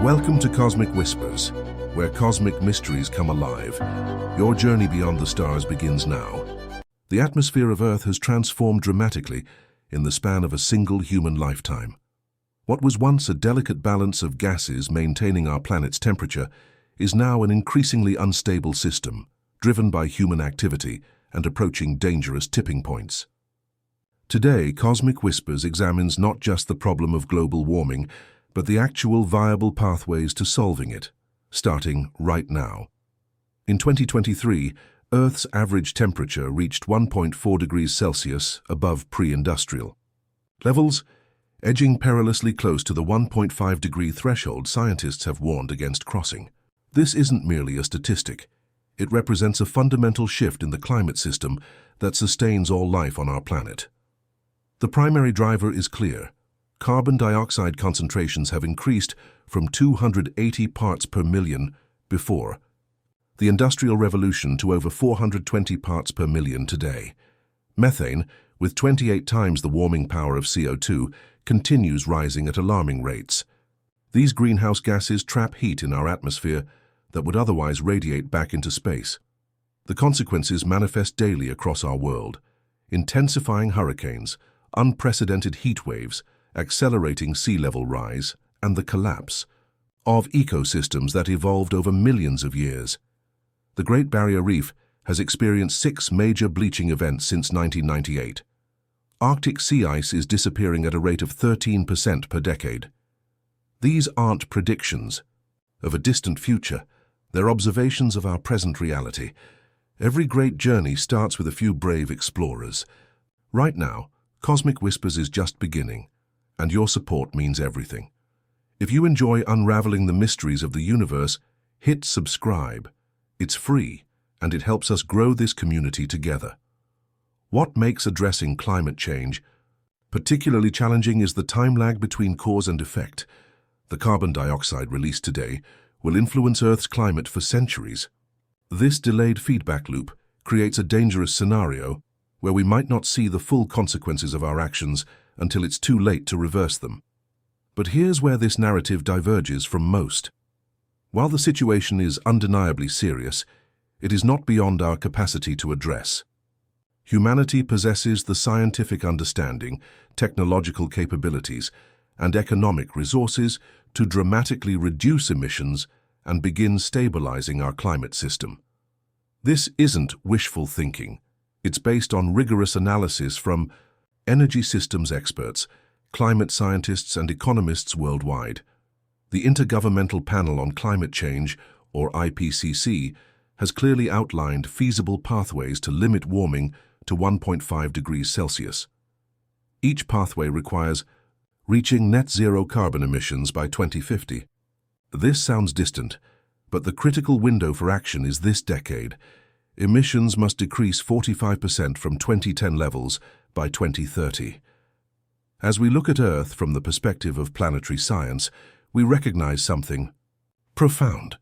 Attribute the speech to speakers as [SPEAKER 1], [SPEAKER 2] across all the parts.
[SPEAKER 1] Welcome to Cosmic Whispers, where cosmic mysteries come alive. Your journey beyond the stars begins now. The atmosphere of Earth has transformed dramatically in the span of a single human lifetime. What was once a delicate balance of gases maintaining our planet's temperature is now an increasingly unstable system, driven by human activity and approaching dangerous tipping points. Today, Cosmic Whispers examines not just the problem of global warming, but the actual viable pathways to solving it, starting right now. In 2023, Earth's average temperature reached 1.4 degrees Celsius above pre-industrial levels, edging perilously close to the 1.5-degree threshold scientists have warned against crossing. This isn't merely a statistic. It represents a fundamental shift in the climate system that sustains all life on our planet. The primary driver is clear. Carbon dioxide concentrations have increased from 280 parts per million before the Industrial Revolution to over 420 parts per million today. Methane, with 28 times the warming power of CO2, continues rising at alarming rates. These greenhouse gases trap heat in our atmosphere that would otherwise radiate back into space. The consequences manifest daily across our world: intensifying hurricanes, unprecedented heat waves, accelerating sea level rise, and the collapse of ecosystems that evolved over millions of years. The Great Barrier Reef has experienced 6 major bleaching events since 1998. Arctic sea ice is disappearing at a rate of 13% per decade. These aren't predictions of a distant future. They're observations of our present reality. Every great journey starts with a few brave explorers. Right now, Cosmic Whispers is just beginning, and your support means everything. If you enjoy unraveling the mysteries of the universe, hit subscribe. It's free, and it helps us grow this community together. What makes addressing climate change particularly challenging is the time lag between cause and effect. The carbon dioxide released today will influence Earth's climate for centuries. This delayed feedback loop creates a dangerous scenario where we might not see the full consequences of our actions until it's too late to reverse them. But here's where this narrative diverges from most. While the situation is undeniably serious, it is not beyond our capacity to address. Humanity possesses the scientific understanding, technological capabilities, and economic resources to dramatically reduce emissions and begin stabilizing our climate system. This isn't wishful thinking. It's based on rigorous analysis from energy systems experts, climate scientists, and economists worldwide. The Intergovernmental Panel on Climate Change, or IPCC, has clearly outlined feasible pathways to limit warming to 1.5 degrees Celsius. Each pathway requires reaching net zero carbon emissions by 2050. This sounds distant, but the critical window for action is this decade. Emissions must decrease 45% from 2010 levels by 2030. As we look at Earth from the perspective of planetary science, we recognize something profound.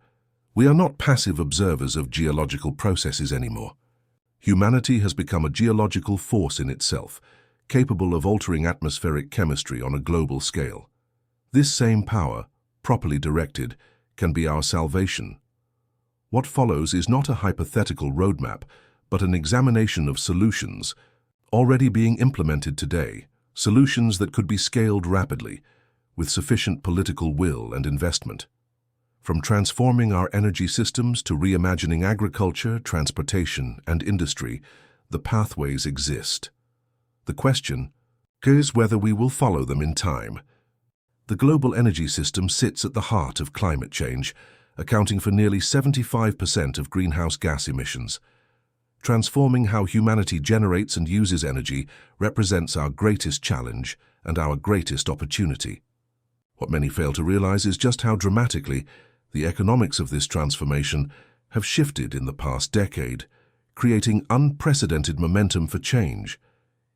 [SPEAKER 1] We are not passive observers of geological processes anymore. Humanity has become a geological force in itself, capable of altering atmospheric chemistry on a global scale. This same power, properly directed, can be our salvation. What follows is not a hypothetical roadmap, but an examination of solutions already being implemented today, solutions that could be scaled rapidly, with sufficient political will and investment. From transforming our energy systems to reimagining agriculture, transportation, and industry, the pathways exist. The question is whether we will follow them in time. The global energy system sits at the heart of climate change, accounting for nearly 75% of greenhouse gas emissions. Transforming how humanity generates and uses energy represents our greatest challenge and our greatest opportunity. What many fail to realize is just how dramatically the economics of this transformation have shifted in the past decade, creating unprecedented momentum for change.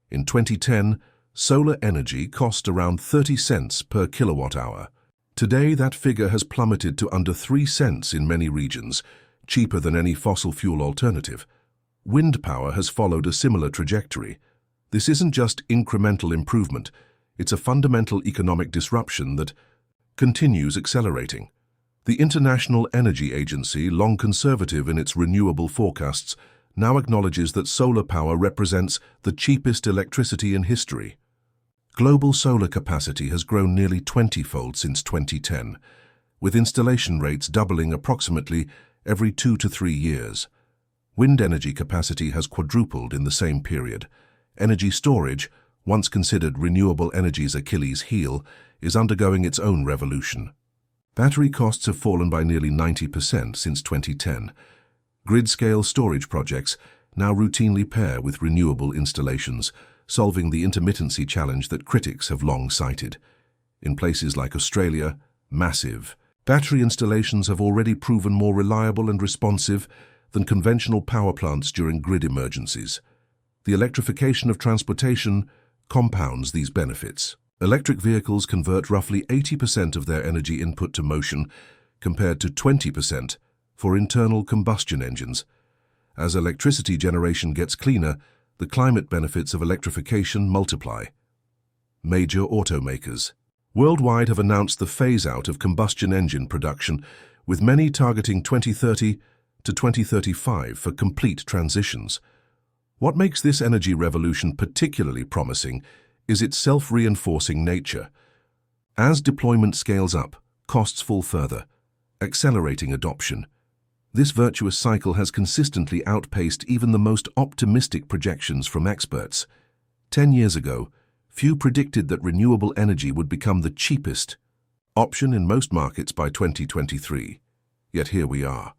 [SPEAKER 1] In 2010, solar energy cost around 30 cents per kilowatt-hour. Today, that figure has plummeted to under 3 cents in many regions, cheaper than any fossil fuel alternative. Wind power has followed a similar trajectory. This isn't just incremental improvement, it's a fundamental economic disruption that continues accelerating. The International Energy Agency, long conservative in its renewable forecasts, now acknowledges that solar power represents the cheapest electricity in history. Global solar capacity has grown nearly 20-fold since 2010, with installation rates doubling approximately every 2 to 3 years. Wind energy capacity has quadrupled in the same period. Energy storage, once considered renewable energy's Achilles heel, is undergoing its own revolution. Battery costs have fallen by nearly 90% since 2010. Grid-scale storage projects now routinely pair with renewable installations, solving the intermittency challenge that critics have long cited. In places like Australia, massive battery installations have already proven more reliable and responsive than conventional power plants during grid emergencies. The electrification of transportation compounds these benefits. Electric vehicles convert roughly 80% of their energy input to motion, compared to 20% for internal combustion engines. As electricity generation gets cleaner, the climate benefits of electrification multiply. Major automakers worldwide have announced the phase-out of combustion engine production, with many targeting 2030 to 2035 for complete transitions. What makes this energy revolution particularly promising is its self-reinforcing nature. As deployment scales up, costs fall further, accelerating adoption. This virtuous cycle has consistently outpaced even the most optimistic projections from experts. 10 years ago, few predicted that renewable energy would become the cheapest option in most markets by 2023. Yet here we are.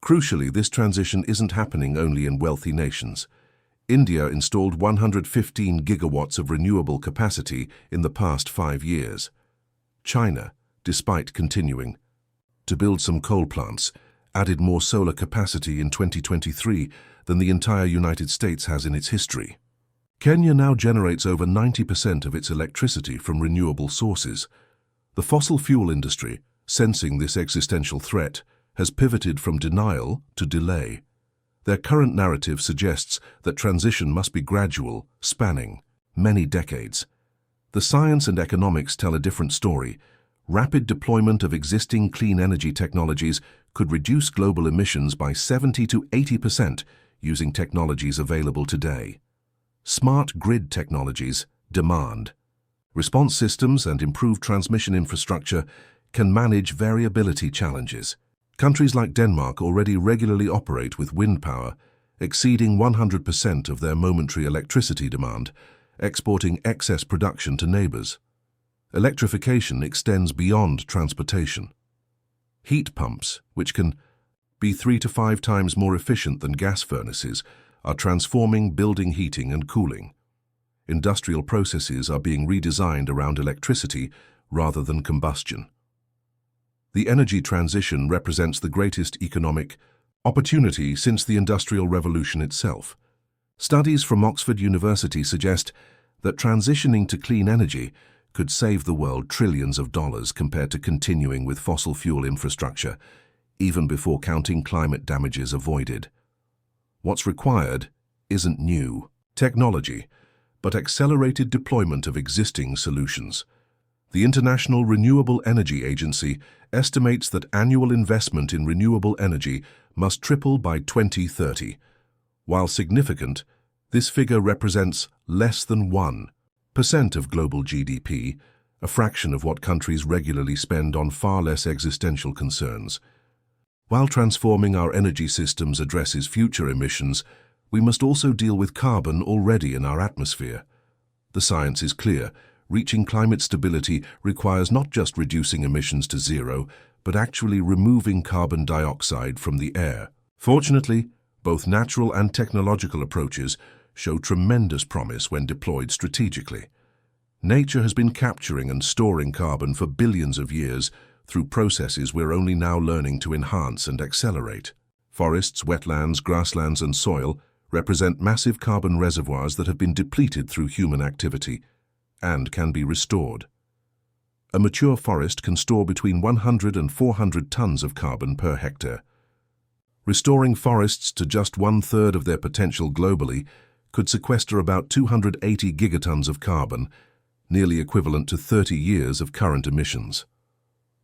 [SPEAKER 1] Crucially, this transition isn't happening only in wealthy nations. India installed 115 gigawatts of renewable capacity in the past 5 years. China, despite continuing to build some coal plants, added more solar capacity in 2023 than the entire United States has in its history. Kenya now generates over 90% of its electricity from renewable sources. The fossil fuel industry, sensing this existential threat, has pivoted from denial to delay. Their current narrative suggests that transition must be gradual, spanning many decades. The science and economics tell a different story. Rapid deployment of existing clean energy technologies could reduce global emissions by 70 to 80% using technologies available today. Smart grid technologies, demand response systems and improved transmission infrastructure can manage variability challenges. Countries like Denmark already regularly operate with wind power, exceeding 100% of their momentary electricity demand, exporting excess production to neighbors. Electrification extends beyond transportation. Heat pumps, which can be 3 to 5 times more efficient than gas furnaces, are transforming building heating and cooling. Industrial processes are being redesigned around electricity rather than combustion. The energy transition represents the greatest economic opportunity since the Industrial Revolution itself. Studies from Oxford University suggest that transitioning to clean energy could save the world trillions of dollars compared to continuing with fossil fuel infrastructure, even before counting climate damages avoided. What's required isn't new technology, but accelerated deployment of existing solutions. The International Renewable Energy Agency estimates that annual investment in renewable energy must triple by 2030. While significant, this figure represents less than 1% of global GDP, a fraction of what countries regularly spend on far less existential concerns. While transforming our energy systems addresses future emissions, we must also deal with carbon already in our atmosphere. The science is clear. Reaching climate stability requires not just reducing emissions to zero, but actually removing carbon dioxide from the air. Fortunately, both natural and technological approaches show tremendous promise when deployed strategically. Nature has been capturing and storing carbon for billions of years through processes we're only now learning to enhance and accelerate. Forests, wetlands, grasslands, and soil represent massive carbon reservoirs that have been depleted through human activity and can be restored. A mature forest can store between 100 and 400 tons of carbon per hectare. Restoring forests to just 1/3 of their potential globally could sequester about 280 gigatons of carbon, nearly equivalent to 30 years of current emissions.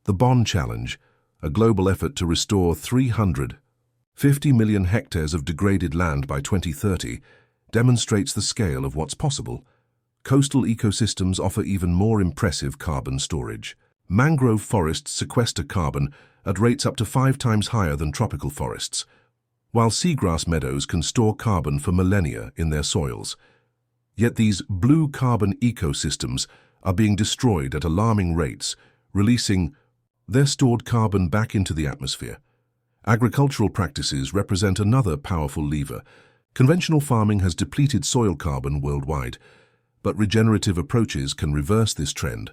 [SPEAKER 1] The Bond Challenge, a global effort to restore 350 million hectares of degraded land by 2030, demonstrates the scale of what's possible. Coastal ecosystems offer even more impressive carbon storage. Mangrove forests sequester carbon at rates up to 5 times higher than tropical forests, while seagrass meadows can store carbon for millennia in their soils. Yet these blue carbon ecosystems are being destroyed at alarming rates, releasing their stored carbon back into the atmosphere. Agricultural practices represent another powerful lever. Conventional farming has depleted soil carbon worldwide, but regenerative approaches can reverse this trend.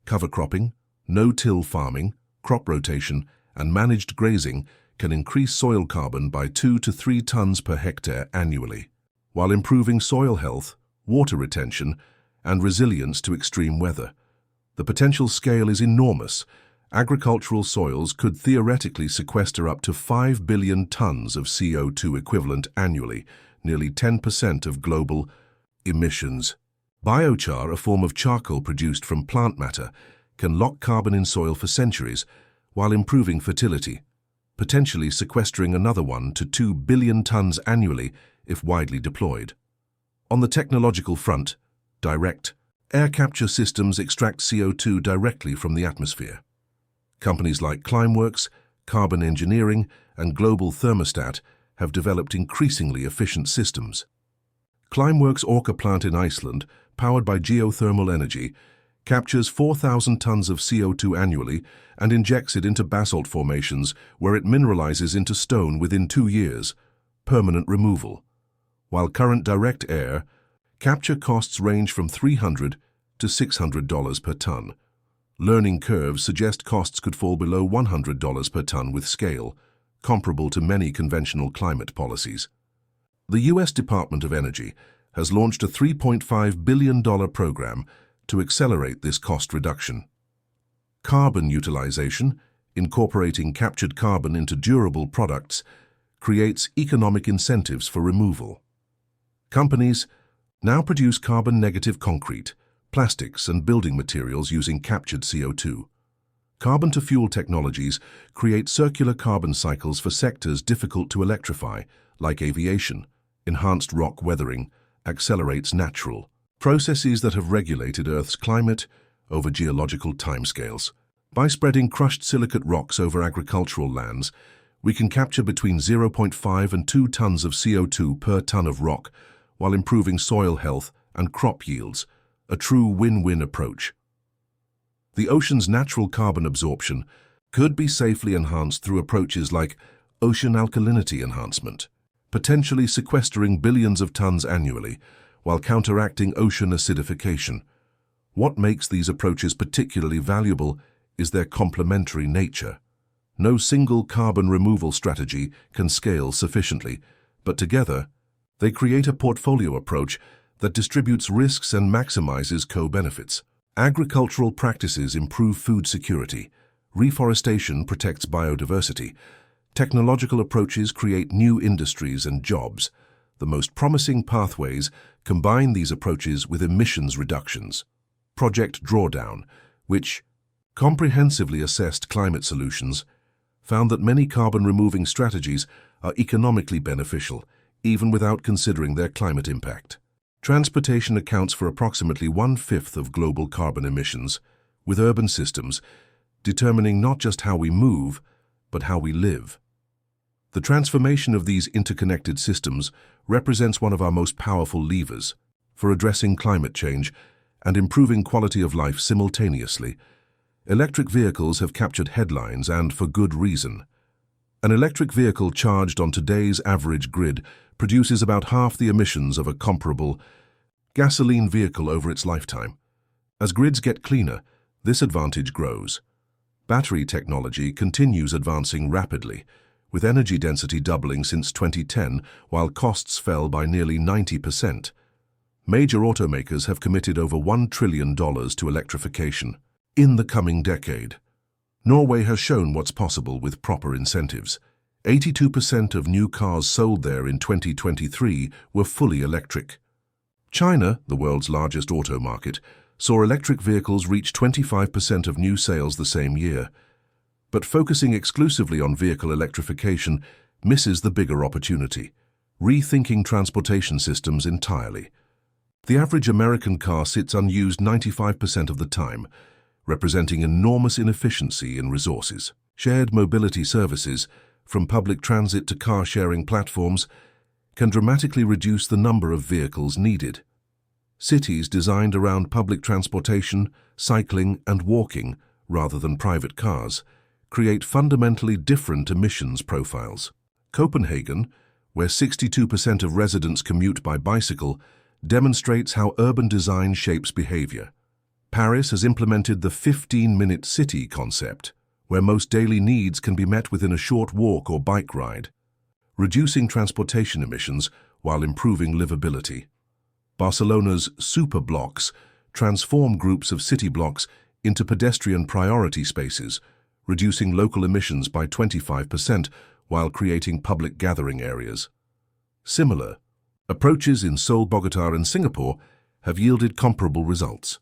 [SPEAKER 1] Cover cropping, no-till farming, crop rotation, and managed grazing can increase soil carbon by 2 to 3 tons per hectare annually, while improving soil health, water retention, and resilience to extreme weather. The potential scale is enormous. Agricultural soils could theoretically sequester up to 5 billion tons of CO2 equivalent annually, nearly 10% of global emissions. Biochar, a form of charcoal produced from plant matter, can lock carbon in soil for centuries while improving fertility, potentially sequestering another 1 to 2 billion tons annually if widely deployed. On the technological front, direct air capture systems extract CO2 directly from the atmosphere. Companies like Climeworks, Carbon Engineering, and Global Thermostat have developed increasingly efficient systems. Climeworks' Orca plant in Iceland, powered by geothermal energy, captures 4,000 tons of CO2 annually and injects it into basalt formations where it mineralizes into stone within 2 years, permanent removal. While current direct air capture costs range from $300 to $600 per ton. Learning curves suggest costs could fall below $100 per ton with scale, comparable to many conventional climate policies. The U.S. Department of Energy has launched a $3.5 billion program to accelerate this cost reduction. Carbon utilization, incorporating captured carbon into durable products, creates economic incentives for removal. Companies now produce carbon-negative concrete, plastics, and building materials using captured CO2. Carbon-to-fuel technologies create circular carbon cycles for sectors difficult to electrify, like aviation. Enhanced rock weathering accelerates natural processes that have regulated Earth's climate over geological timescales. By spreading crushed silicate rocks over agricultural lands, we can capture between 0.5 and 2 tons of CO2 per ton of rock while improving soil health and crop yields, a true win-win approach. The ocean's natural carbon absorption could be safely enhanced through approaches like ocean alkalinity enhancement, potentially sequestering billions of tons annually while counteracting ocean acidification. What makes these approaches particularly valuable is their complementary nature. No single carbon removal strategy can scale sufficiently, but together, they create a portfolio approach that distributes risks and maximizes co-benefits. Agricultural practices improve food security, reforestation protects biodiversity, technological approaches create new industries and jobs. The most promising pathways combine these approaches with emissions reductions. Project Drawdown, which comprehensively assessed climate solutions, found that many carbon-removing strategies are economically beneficial, even without considering their climate impact. Transportation accounts for approximately 1/5 of global carbon emissions, with urban systems determining not just how we move, but how we live. The transformation of these interconnected systems represents one of our most powerful levers for addressing climate change and improving quality of life simultaneously. Electric vehicles have captured headlines, and for good reason. An electric vehicle charged on today's average grid produces about half the emissions of a comparable gasoline vehicle over its lifetime. As grids get cleaner, this advantage grows. Battery technology continues advancing rapidly, with energy density doubling since 2010 while costs fell by nearly 90%. Major automakers have committed over $1 trillion to electrification in the coming decade. Norway has shown what's possible with proper incentives. 82% of new cars sold there in 2023 were fully electric. China, the world's largest auto market, saw electric vehicles reach 25% of new sales the same year. But focusing exclusively on vehicle electrification misses the bigger opportunity, rethinking transportation systems entirely. The average American car sits unused 95% of the time, representing enormous inefficiency in resources. Shared mobility services, from public transit to car-sharing platforms, can dramatically reduce the number of vehicles needed. Cities designed around public transportation, cycling, and walking, rather than private cars, create fundamentally different emissions profiles. Copenhagen, where 62% of residents commute by bicycle, demonstrates how urban design shapes behavior. Paris has implemented the 15-minute city concept, where most daily needs can be met within a short walk or bike ride, reducing transportation emissions while improving livability. Barcelona's super blocks transform groups of city blocks into pedestrian priority spaces, reducing local emissions by 25% while creating public gathering areas. Similar approaches in Seoul, Bogota, and Singapore have yielded comparable results.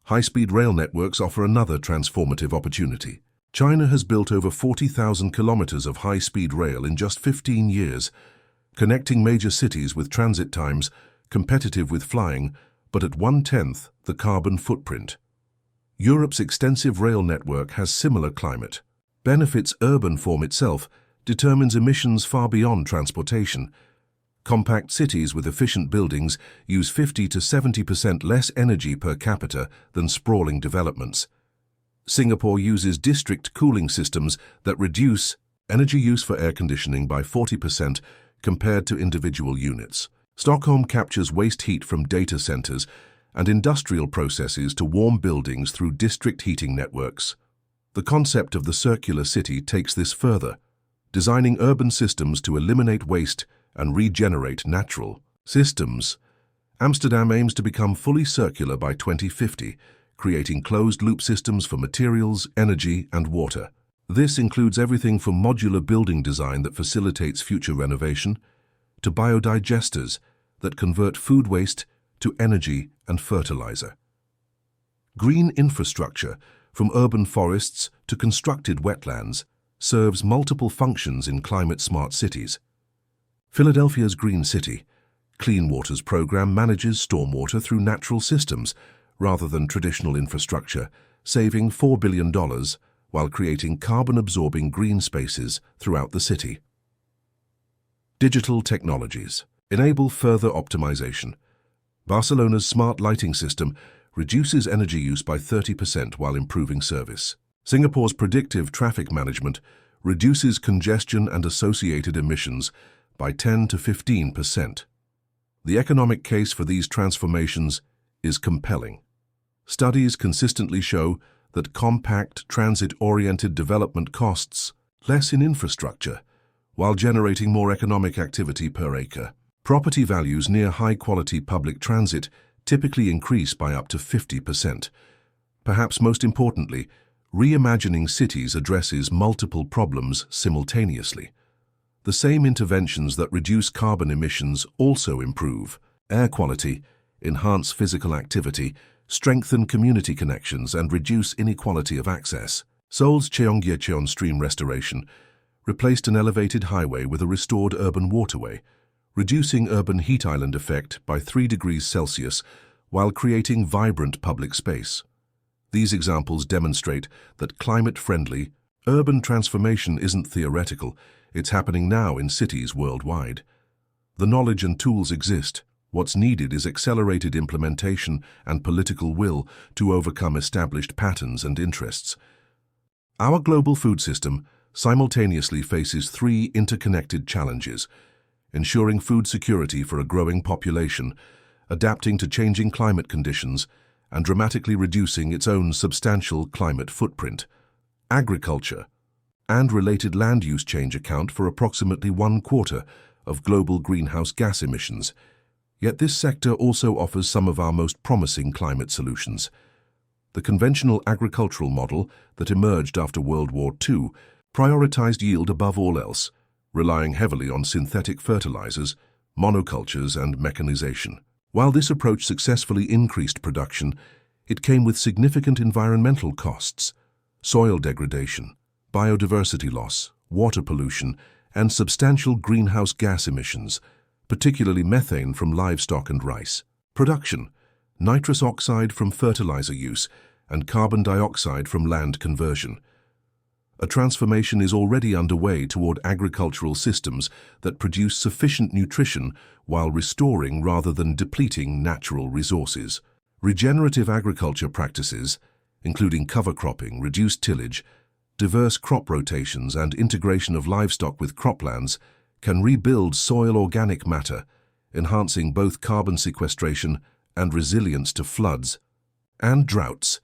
[SPEAKER 1] High-speed rail networks offer another transformative opportunity. China has built over 40,000 kilometers of high-speed rail in just 15 years, connecting major cities with transit times competitive with flying, but at 1/10 the carbon footprint. Europe's extensive rail network has similar climate. Benefits urban form itself determines emissions far beyond transportation. Compact cities with efficient buildings use 50 to 70% less energy per capita than sprawling developments. Singapore uses district cooling systems that reduce energy use for air conditioning by 40% compared to individual units. Stockholm captures waste heat from data centers and industrial processes to warm buildings through district heating networks. The concept of the circular city takes this further, designing urban systems to eliminate waste and regenerate natural systems. Amsterdam aims to become fully circular by 2050, creating closed-loop systems for materials, energy, and water. This includes everything from modular building design that facilitates future renovation, to biodigesters that convert food waste to energy and fertilizer. Green infrastructure, from urban forests to constructed wetlands, serves multiple functions in climate-smart cities. Philadelphia's Green City Clean Waters program manages stormwater through natural systems rather than traditional infrastructure, saving $4 billion while creating carbon-absorbing green spaces throughout the city. Digital technologies enable further optimization. Barcelona's smart lighting system reduces energy use by 30% while improving service. Singapore's predictive traffic management reduces congestion and associated emissions by 10 to 15%. The economic case for these transformations is compelling. Studies consistently show that compact, transit-oriented development costs less in infrastructure, while generating more economic activity per acre. Property values near high-quality public transit typically increase by up to 50%. Perhaps most importantly, reimagining cities addresses multiple problems simultaneously. The same interventions that reduce carbon emissions also improve air quality, enhance physical activity, strengthen community connections, and reduce inequality of access. Seoul's Cheonggyecheon stream restoration replaced an elevated highway with a restored urban waterway, reducing urban heat island effect by 3 degrees Celsius while creating vibrant public space. These examples demonstrate that climate-friendly, urban transformation isn't theoretical, it's happening now in cities worldwide. The knowledge and tools exist. What's needed is accelerated implementation and political will to overcome established patterns and interests. Our global food system simultaneously faces 3 interconnected challenges: ensuring food security for a growing population, adapting to changing climate conditions, and dramatically reducing its own substantial climate footprint. Agriculture and related land use change account for approximately 1/4 of global greenhouse gas emissions. Yet this sector also offers some of our most promising climate solutions. The conventional agricultural model that emerged after World War II prioritized yield above all else, relying heavily on synthetic fertilizers, monocultures, and mechanization. While this approach successfully increased production, it came with significant environmental costs: soil degradation, biodiversity loss, water pollution, and substantial greenhouse gas emissions, particularly methane from livestock and rice. Production: nitrous oxide from fertilizer use and carbon dioxide from land conversion. A transformation is already underway toward agricultural systems that produce sufficient nutrition while restoring rather than depleting natural resources. Regenerative agriculture practices, including cover cropping, reduced tillage, diverse crop rotations, and integration of livestock with croplands, can rebuild soil organic matter, enhancing both carbon sequestration and resilience to floods and droughts.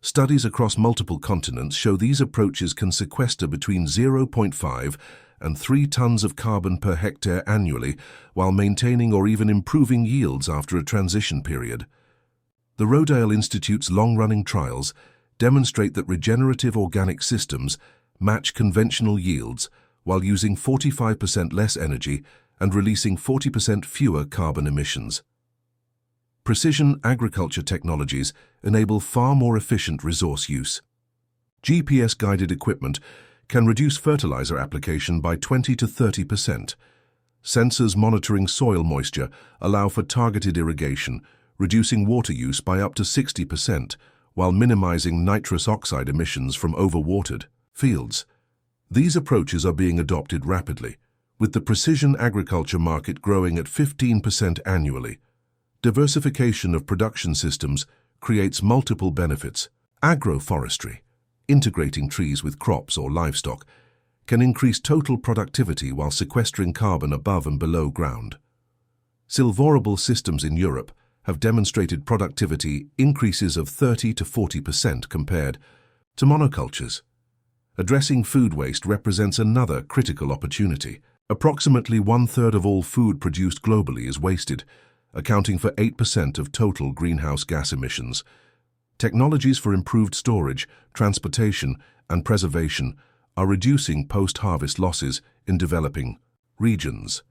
[SPEAKER 1] Studies across multiple continents show these approaches can sequester between 0.5 and 3 tons of carbon per hectare annually while maintaining or even improving yields after a transition period. The Rodale Institute's long-running trials demonstrate that regenerative organic systems match conventional yields while using 45% less energy and releasing 40% fewer carbon emissions. Precision agriculture technologies enable far more efficient resource use. GPS-guided equipment can reduce fertilizer application by 20 to 30%. Sensors monitoring soil moisture allow for targeted irrigation, reducing water use by up to 60%, while minimizing nitrous oxide emissions from overwatered fields. These approaches are being adopted rapidly, with the precision agriculture market growing at 15% annually. Diversification of production systems creates multiple benefits. Agroforestry, integrating trees with crops or livestock, can increase total productivity while sequestering carbon above and below ground. Silvorable systems in Europe have demonstrated productivity increases of 30 to 40% compared to monocultures. Addressing food waste represents another critical opportunity. Approximately 1/3 of all food produced globally is wasted, accounting for 8% of total greenhouse gas emissions. Technologies for improved storage, transportation, and preservation are reducing post-harvest losses in developing regions.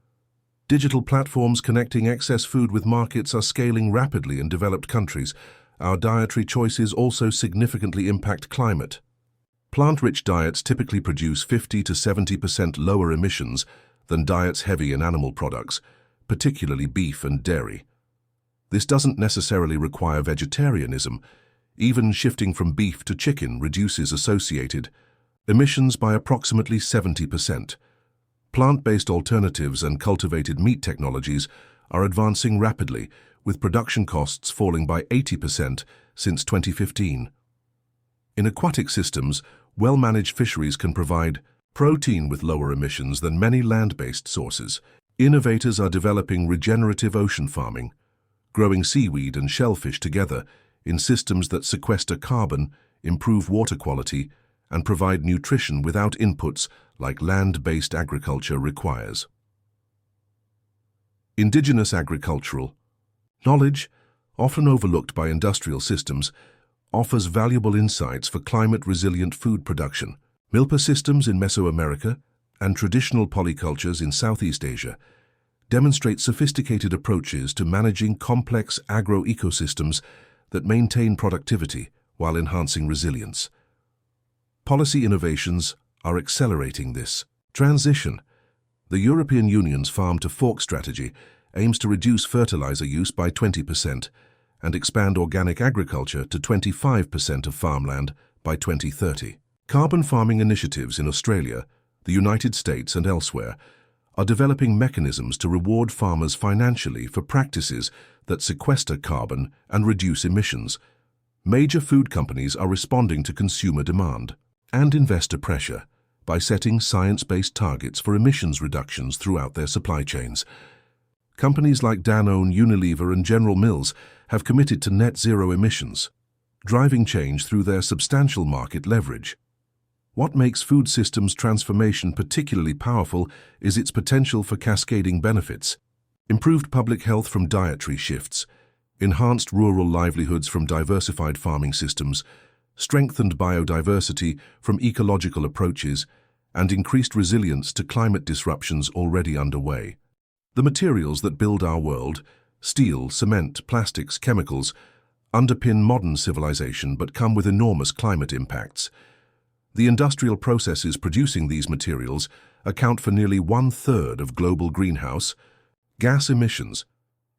[SPEAKER 1] Digital platforms connecting excess food with markets are scaling rapidly in developed countries. Our dietary choices also significantly impact climate. Plant-rich diets typically produce 50 to 70% lower emissions than diets heavy in animal products, particularly beef and dairy. This doesn't necessarily require vegetarianism. Even shifting from beef to chicken reduces associated emissions by approximately 70%. Plant-based alternatives and cultivated meat technologies are advancing rapidly, with production costs falling by 80% since 2015. In aquatic systems, well-managed fisheries can provide protein with lower emissions than many land-based sources. Innovators are developing regenerative ocean farming, growing seaweed and shellfish together in systems that sequester carbon, improve water quality, and provide nutrition without inputs like land-based agriculture requires. Indigenous agricultural knowledge, often overlooked by industrial systems, offers valuable insights for climate-resilient food production. Milpa systems in Mesoamerica and traditional polycultures in Southeast Asia demonstrate sophisticated approaches to managing complex agro-ecosystems that maintain productivity while enhancing resilience. Policy innovations are accelerating this transition. The European Union's farm-to-fork strategy aims to reduce fertilizer use by 20% and expand organic agriculture to 25% of farmland by 2030. Carbon farming initiatives in Australia, the United States, and elsewhere are developing mechanisms to reward farmers financially for practices that sequester carbon and reduce emissions. Major food companies are responding to consumer demand and investor pressure by setting science-based targets for emissions reductions throughout their supply chains. Companies like Danone, Unilever, and General Mills have committed to net zero emissions, driving change through their substantial market leverage. What makes food systems transformation particularly powerful is its potential for cascading benefits. Improved public health from dietary shifts, enhanced rural livelihoods from diversified farming systems, strengthened biodiversity from ecological approaches, and increased resilience to climate disruptions already underway. The materials that build our world, steel, cement, plastics, chemicals, underpin modern civilization but come with enormous climate impacts. The industrial processes producing these materials account for nearly 1/3 of global greenhouse gas emissions.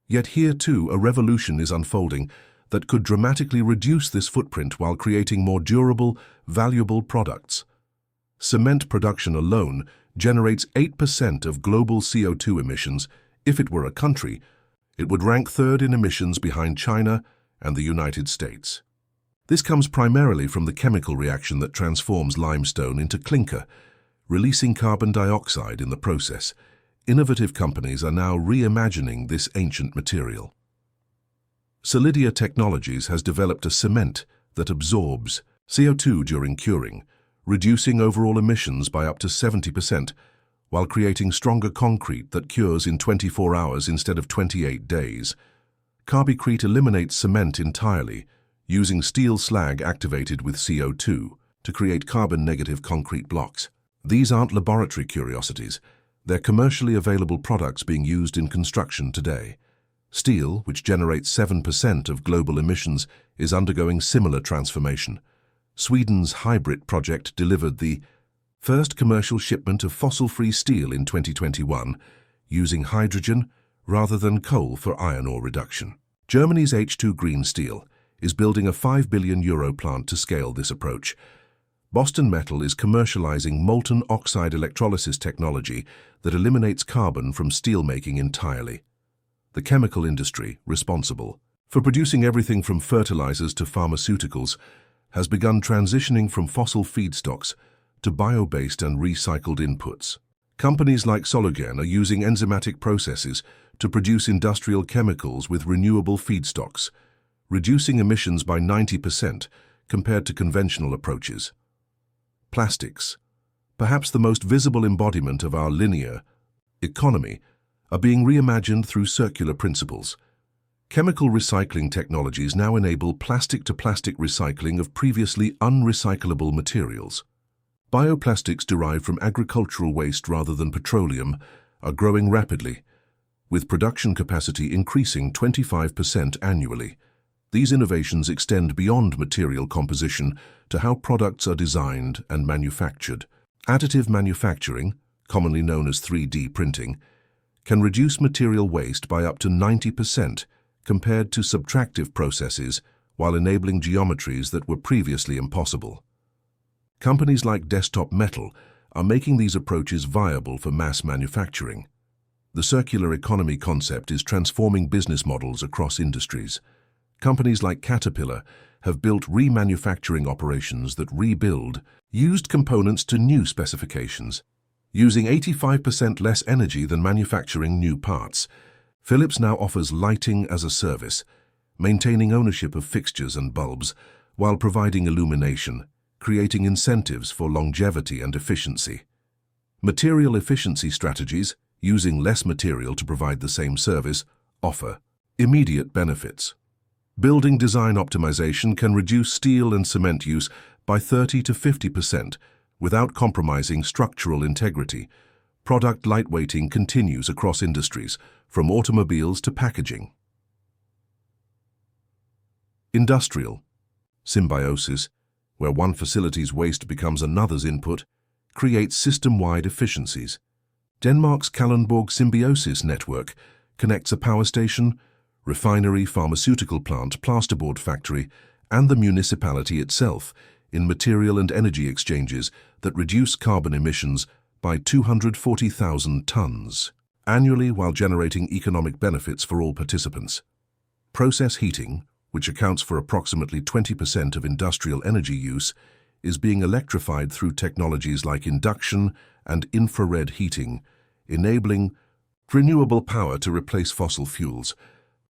[SPEAKER 1] Yet here too a revolution is unfolding that could dramatically reduce this footprint while creating more durable, valuable products. Cement production alone generates 8% of global CO2 emissions. If it were a country, it would rank third in emissions behind China and the United States. This comes primarily from the chemical reaction that transforms limestone into clinker, releasing carbon dioxide in the process. Innovative companies are now reimagining this ancient material. Solidia Technologies has developed a cement that absorbs CO2 during curing, reducing overall emissions by up to 70%, while creating stronger concrete that cures in 24 hours instead of 28 days. Carbicrete eliminates cement entirely, using steel slag activated with CO2 to create carbon-negative concrete blocks. These aren't laboratory curiosities. They're commercially available products being used in construction today. Steel, which generates 7% of global emissions, is undergoing similar transformation. Sweden's Hybrid project delivered the first commercial shipment of fossil-free steel in 2021, using hydrogen rather than coal for iron ore reduction. Germany's H2 Green Steel is building a €5 billion plant to scale this approach. Boston Metal is commercializing molten oxide electrolysis technology that eliminates carbon from steelmaking entirely. The chemical industry, responsible for producing everything from fertilizers to pharmaceuticals, has begun transitioning from fossil feedstocks to bio-based and recycled inputs. Companies like Sologen are using enzymatic processes to produce industrial chemicals with renewable feedstocks, reducing emissions by 90% compared to conventional approaches. Plastics, perhaps the most visible embodiment of our linear economy, are being reimagined through circular principles. Chemical recycling technologies now enable plastic-to-plastic recycling of previously unrecyclable materials. Bioplastics derived from agricultural waste rather than petroleum are growing rapidly, with production capacity increasing 25% annually. These innovations extend beyond material composition to how products are designed and manufactured. Additive manufacturing, commonly known as 3D printing, can reduce material waste by up to 90% compared to subtractive processes while enabling geometries that were previously impossible. Companies like Desktop Metal are making these approaches viable for mass manufacturing. The circular economy concept is transforming business models across industries. Companies like Caterpillar have built remanufacturing operations that rebuild used components to new specifications, using 85% less energy than manufacturing new parts. Philips now offers lighting as a service, maintaining ownership of fixtures and bulbs while providing illumination, creating incentives for longevity and efficiency. Material efficiency strategies, using less material to provide the same service, offer immediate benefits. Building design optimization can reduce steel and cement use by 30 to 50% without compromising structural integrity. Product lightweighting continues across industries, from automobiles to packaging. Industrial symbiosis, where one facility's waste becomes another's input, creates system-wide efficiencies. Denmark's Kalundborg Symbiosis network connects a power station, refinery, pharmaceutical plant, plasterboard factory, and the municipality itself in material and energy exchanges that reduce carbon emissions by 240,000 tons annually while generating economic benefits for all participants. Process heating, which accounts for approximately 20% of industrial energy use, is being electrified through technologies like induction and infrared heating, enabling renewable power to replace fossil fuels.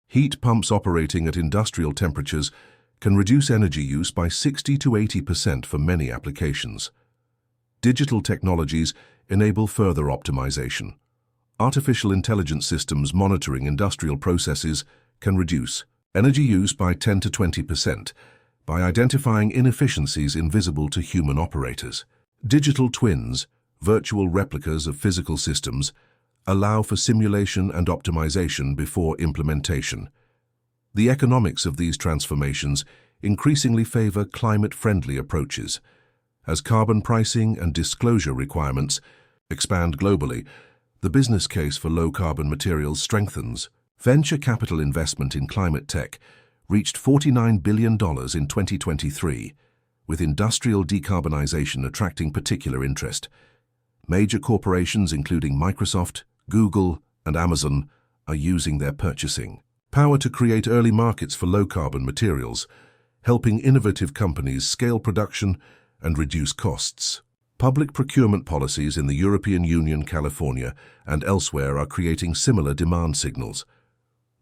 [SPEAKER 1] Heat pumps operating at industrial temperatures can reduce energy use by 60 to 80% for many applications. Digital technologies enable further optimization. Artificial intelligence systems monitoring industrial processes can reduce energy use by 10 to 20% by identifying inefficiencies invisible to human operators. Digital twins, virtual replicas of physical systems, allow for simulation and optimization before implementation. The economics of these transformations increasingly favor climate-friendly approaches. As carbon pricing and disclosure requirements expand globally, the business case for low-carbon materials strengthens. Venture capital investment in climate tech reached $49 billion in 2023, with industrial decarbonization attracting particular interest. Major corporations including Microsoft, Google, and Amazon are using their purchasing power to create early markets for low-carbon materials, helping innovative companies scale production and reduce costs. Public procurement policies in the European Union, California, and elsewhere are creating similar demand signals.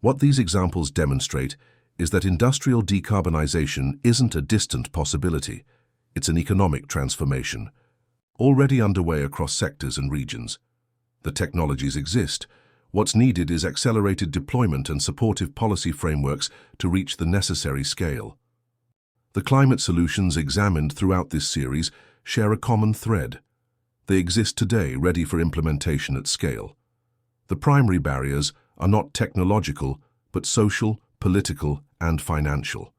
[SPEAKER 1] What these examples demonstrate is that industrial decarbonization isn't a distant possibility. It's an economic transformation, already underway across sectors and regions. The technologies exist. What's needed is accelerated deployment and supportive policy frameworks to reach the necessary scale. The climate solutions examined throughout this series share a common thread. They exist today, ready for implementation at scale. The primary barriers are not technological, but social, political, and financial.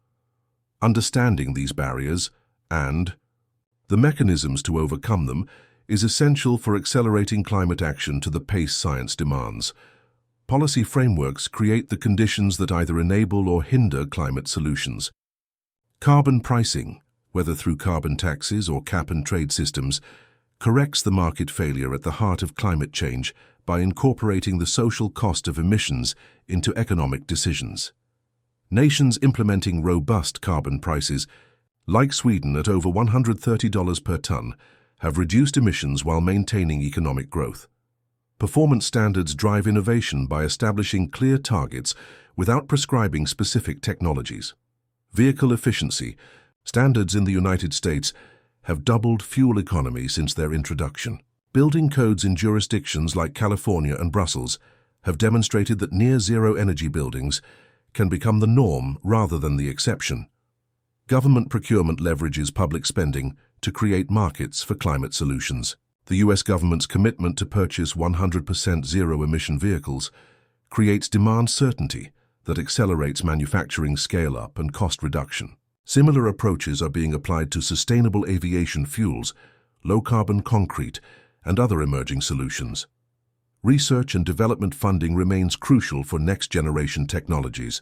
[SPEAKER 1] Understanding these barriers and the mechanisms to overcome them is essential for accelerating climate action to the pace science demands. Policy frameworks create the conditions that either enable or hinder climate solutions. Carbon pricing, whether through carbon taxes or cap-and-trade systems, corrects the market failure at the heart of climate change by incorporating the social cost of emissions into economic decisions. Nations implementing robust carbon prices, like Sweden at over $130 per ton, have reduced emissions while maintaining economic growth. Performance standards drive innovation by establishing clear targets without prescribing specific technologies. Vehicle efficiency standards in the United States have doubled fuel economy since their introduction. Building codes in jurisdictions like California and Brussels have demonstrated that near-zero energy buildings can become the norm rather than the exception. Government procurement leverages public spending to create markets for climate solutions. The U.S. government's commitment to purchase 100% zero-emission vehicles creates demand certainty that accelerates manufacturing scale-up and cost reduction. Similar approaches are being applied to sustainable aviation fuels, low-carbon concrete, and other emerging solutions. Research and development funding remains crucial for next-generation technologies.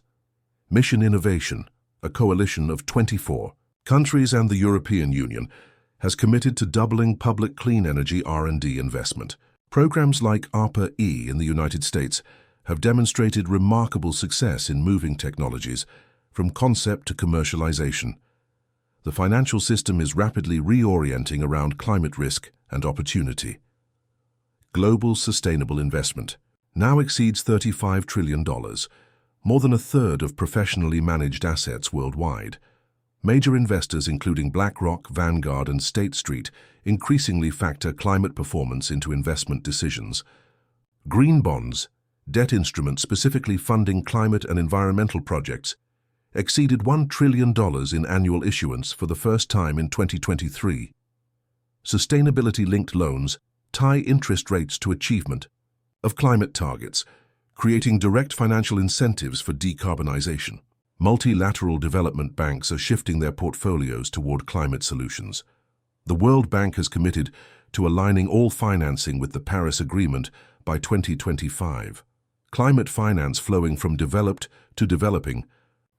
[SPEAKER 1] Mission Innovation, a coalition of 24 countries and the European Union, has committed to doubling public clean energy R&D investment. Programs like ARPA-E in the United States have demonstrated remarkable success in moving technologies from concept to commercialization. The financial system is rapidly reorienting around climate risk and opportunity. Global sustainable investment now exceeds $35 trillion, more than a third of professionally managed assets worldwide. Major investors including BlackRock, Vanguard, and State Street increasingly factor climate performance into investment decisions. Green bonds, debt instruments specifically funding climate and environmental projects, exceeded $1 trillion in annual issuance for the first time in 2023. Sustainability-linked loans tie interest rates to achievement of climate targets, creating direct financial incentives for decarbonization. Multilateral development banks are shifting their portfolios toward climate solutions. The World Bank has committed to aligning all financing with the Paris Agreement by 2025. Climate finance flowing from developed to developing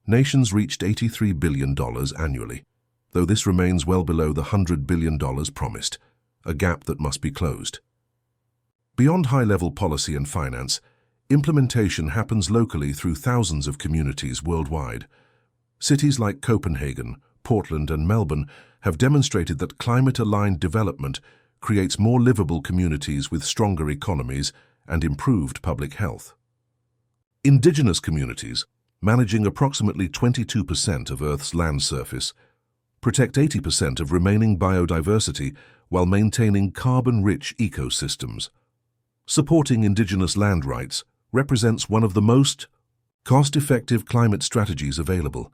[SPEAKER 1] nations reached $83 billion annually, though this remains well below the $100 billion promised, a gap that must be closed. Beyond high-level policy and finance, implementation happens locally through thousands of communities worldwide. Cities like Copenhagen, Portland, and Melbourne have demonstrated that climate-aligned development creates more livable communities with stronger economies and improved public health. Indigenous communities, managing approximately 22% of Earth's land surface, protect 80% of remaining biodiversity while maintaining carbon-rich ecosystems. Supporting indigenous land rights represents one of the most cost-effective climate strategies available.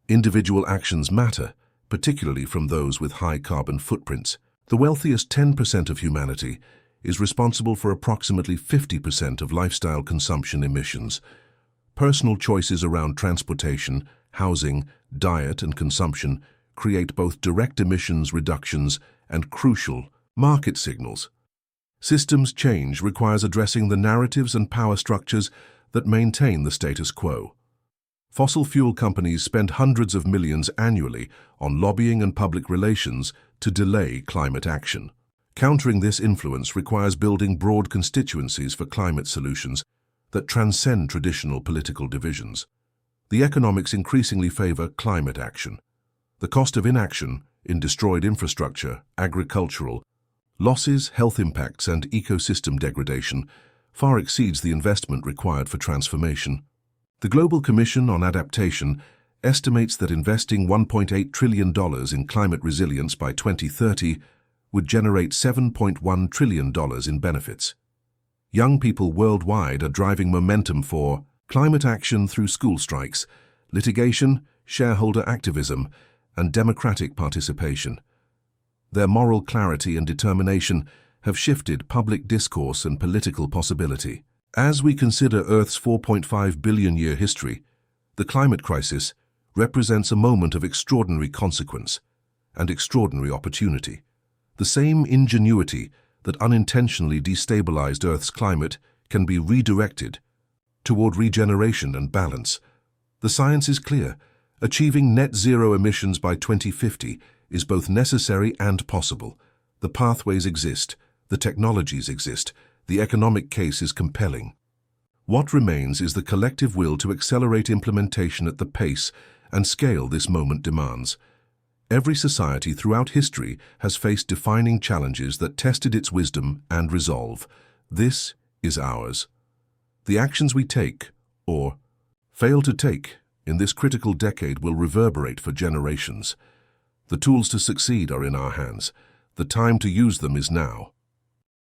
[SPEAKER 1] Individual actions matter, particularly from those with high carbon footprints. The wealthiest 10% of humanity is responsible for approximately 50% of lifestyle consumption emissions. Personal choices around transportation, housing, diet, and consumption create both direct emissions reductions and crucial market signals. Systems change requires addressing the narratives and power structures that maintain the status quo. Fossil fuel companies spend hundreds of millions annually on lobbying and public relations to delay climate action. Countering this influence requires building broad constituencies for climate solutions that transcend traditional political divisions. The economics increasingly favor climate action. The cost of inaction in destroyed infrastructure, agricultural losses, health impacts, and ecosystem degradation far exceeds the investment required for transformation. The Global Commission on Adaptation estimates that investing $1.8 trillion in climate resilience by 2030 would generate $7.1 trillion in benefits. Young people worldwide are driving momentum for climate action through school strikes, litigation, shareholder activism, and democratic participation. Their moral clarity and determination have shifted public discourse and political possibility. As we consider Earth's 4.5 billion-year history, the climate crisis represents a moment of extraordinary consequence and extraordinary opportunity. The same ingenuity that unintentionally destabilized Earth's climate can be redirected toward regeneration and balance. The science is clear. Achieving net zero emissions by 2050 is both necessary and possible. The pathways exist, the technologies exist, the economic case is compelling. What remains is the collective will to accelerate implementation at the pace and scale this moment demands. Every society throughout history has faced defining challenges that tested its wisdom and resolve. This is ours. The actions we take, or fail to take, in this critical decade will reverberate for generations. The tools to succeed are in our hands. The time to use them is now.